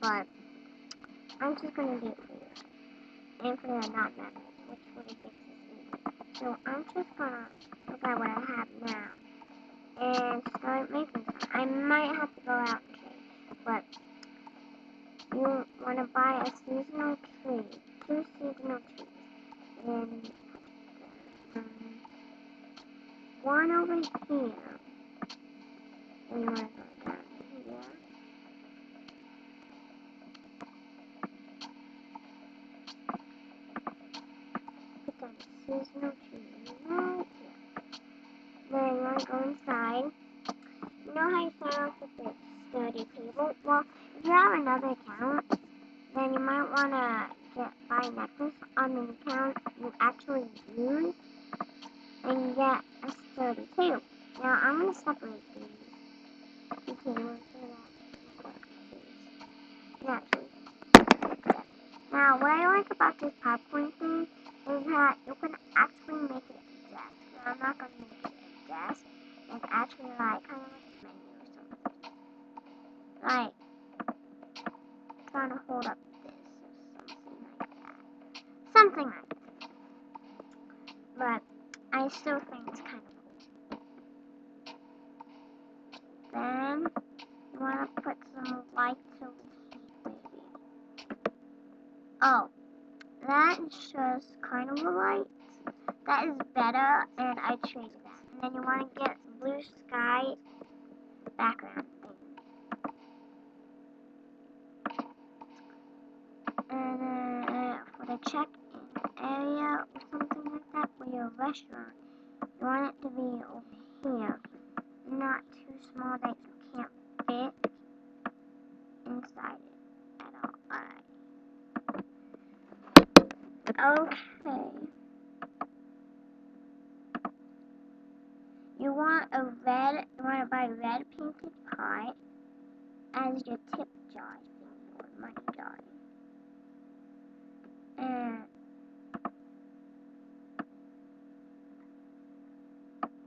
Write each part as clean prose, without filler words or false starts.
but I'm just going to do it for you. And for the non-members, which really makes this easy. So I'm just going to look at what I have now and start making some. I might have to go out and trade, but you want to buy a seasonal tree, 2 seasonal trees, and one over here, and you want to go down here. Put down a seasonal tree right here. Then you want to go inside. You know how you start off with the study table? Well, if you have another account, then you might want to buy a necklace on the account you actually use and get a study table. Now, I'm going to separate these tables so that Now, what I like about this popcorn thing is that you can actually make it a desk. But I'm not going to make it a desk. It's actually like kind of like a menu or something. Like trying to hold up this or something like that. But I still think it's kind of cool. Then you want to put some lights over here, maybe. Oh, that is just kind of a light. That is better, and I traded that. And then you want to get blue sky background thing. And for the check-in area or something like that, for your restaurant, you want it to be over here. Not too small that you can't fit inside it at all. Alright. Okay. You want to buy a red painted card as your tip jar thing or money jar. And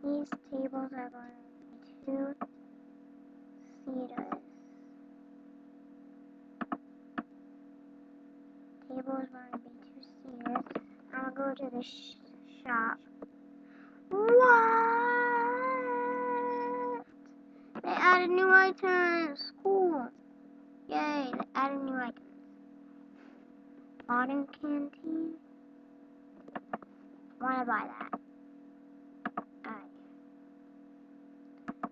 these tables are going to be 2-seaters. Tables are going to be 2-seaters. I'm going to go to the shop. What? They added new items. Cool. Yay, they added new items. Modern canteen. Want to buy that. Alright.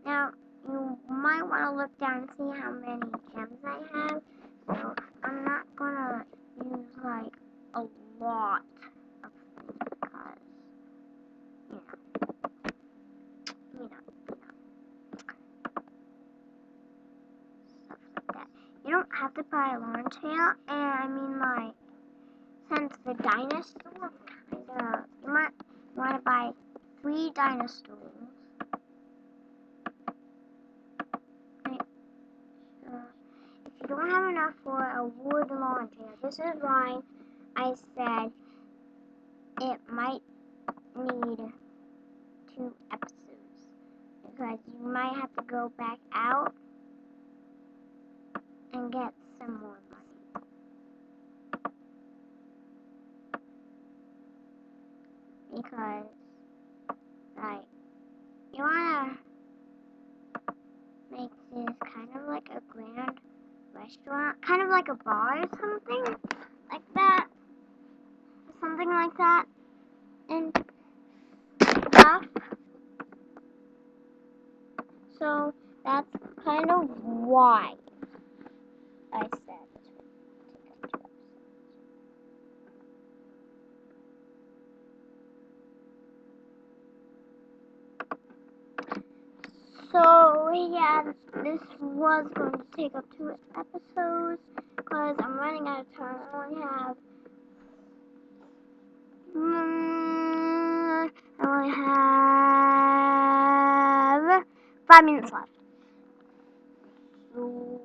Now, you might want to look down and see how many gems I have. So, I'm not going to use like a lot of things because, you know. Stuff like that. You don't have to buy a launch tail, and I mean like, since the dinosaur kinda, you might want to buy 3 dinosaurs. If you don't have enough for a wood launch tail, this is why I said it might need 2 episodes. Because you might have to go back out and get some more money. Because, like, you wanna make this kind of like a grand restaurant, kind of like a bar or something like that. Something like that. And stuff. So, that's kind of why I said this would take up 2 episodes. So, yeah, this was going to take up 2 episodes because I'm running out of time. I only have 5 minutes left. So,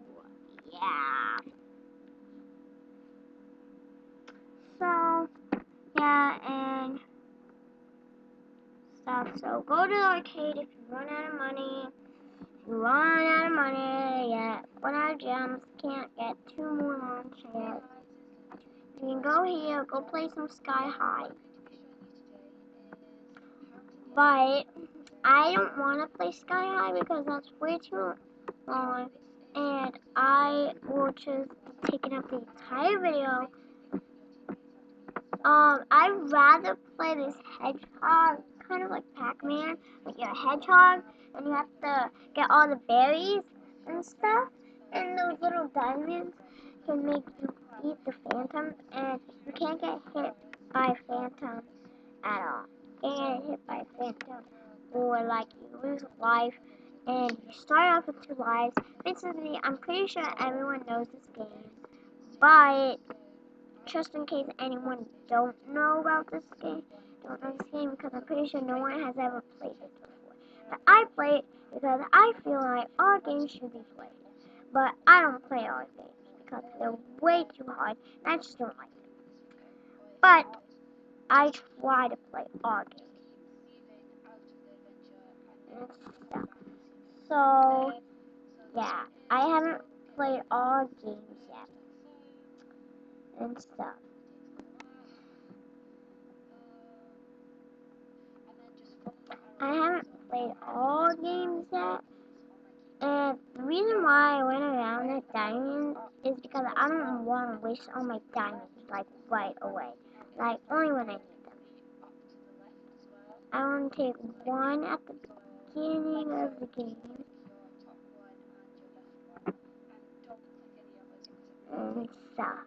yeah. So, yeah, and stuff. So, go to the arcade if you run out of money. If you run out of money, yeah. 100 gems, can't get 2 more launch chairs. You can go here, go play some Sky High. But I don't want to play Sky High because that's way too long, and I will just be taking up the entire video. I'd rather play this hedgehog, kind of like Pac-Man, but you're a hedgehog, and you have to get all the berries and stuff, and those little diamonds can make you eat the phantoms, and you can't get hit by phantoms at all. You can't get hit by phantom, or like you lose life, and you start off with 2 lives. Basically, I'm pretty sure everyone knows this game, but just in case anyone don't know this game because I'm pretty sure no one has ever played it before. But I play it because I feel like all games should be played. But I don't play all games because they're way too hard and I just don't like them. But I try to play all games and stuff. So yeah, I haven't played all games yet and stuff. I haven't played all games yet, and the reason why I went around the diamonds is because I don't want to waste all my diamonds, like, right away. Like, only when I need them. I want to take 1 at the beginning of the game, and stuff.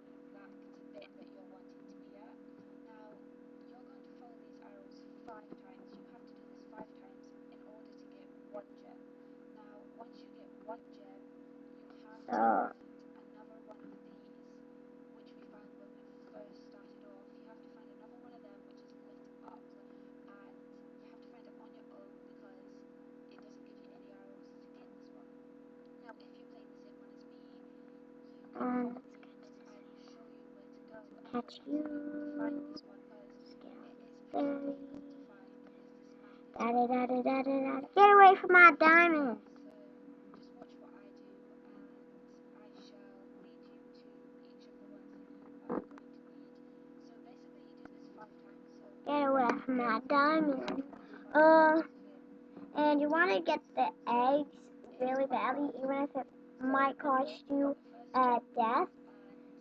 So catch you, scary. Da-da-da-da-da-da-da. Get away from my diamonds! Get away from my diamonds. And you want to get the eggs really badly, even if it might cost you death,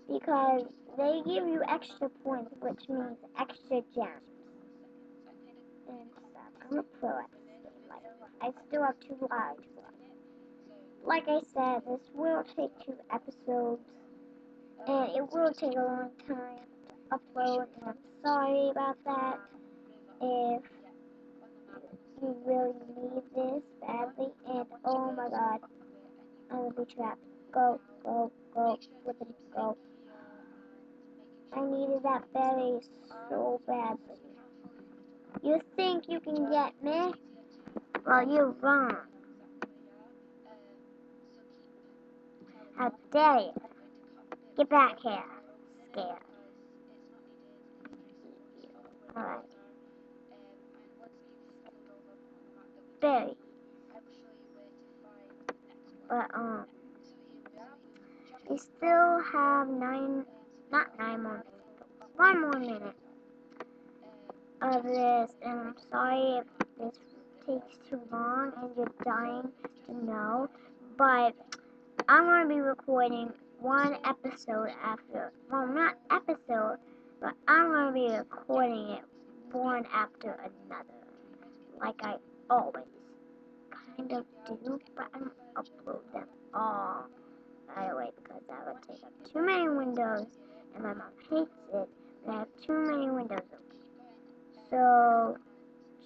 because they give you extra points, which means extra gems and stuff. I'm a pro at this game. Like, I still have 2 lives left. Like I said, this will take 2 episodes, and it will take a long time to upload, and I'm sorry about that. If you really need this badly, and oh my god, I will be trapped. Go, go, go, flippin' go. I needed that berry so badly. You think you can get me? Well, you're wrong. How dare you? Get back here, scared. Alright. Berry. But, we still have 9 more minutes, 1 more minute of this, and I'm sorry if this takes too long and you're dying to know, but I'm going to be recording 1 episode after, well, not episode, but I'm going to be recording it one after another, like I always kind of do, but I don't upload them all right away because that would take up too many windows, and my mom hates it when I have too many windows open. So,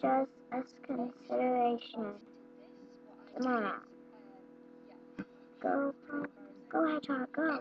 just as consideration, come on now. Go, hedgehog, go.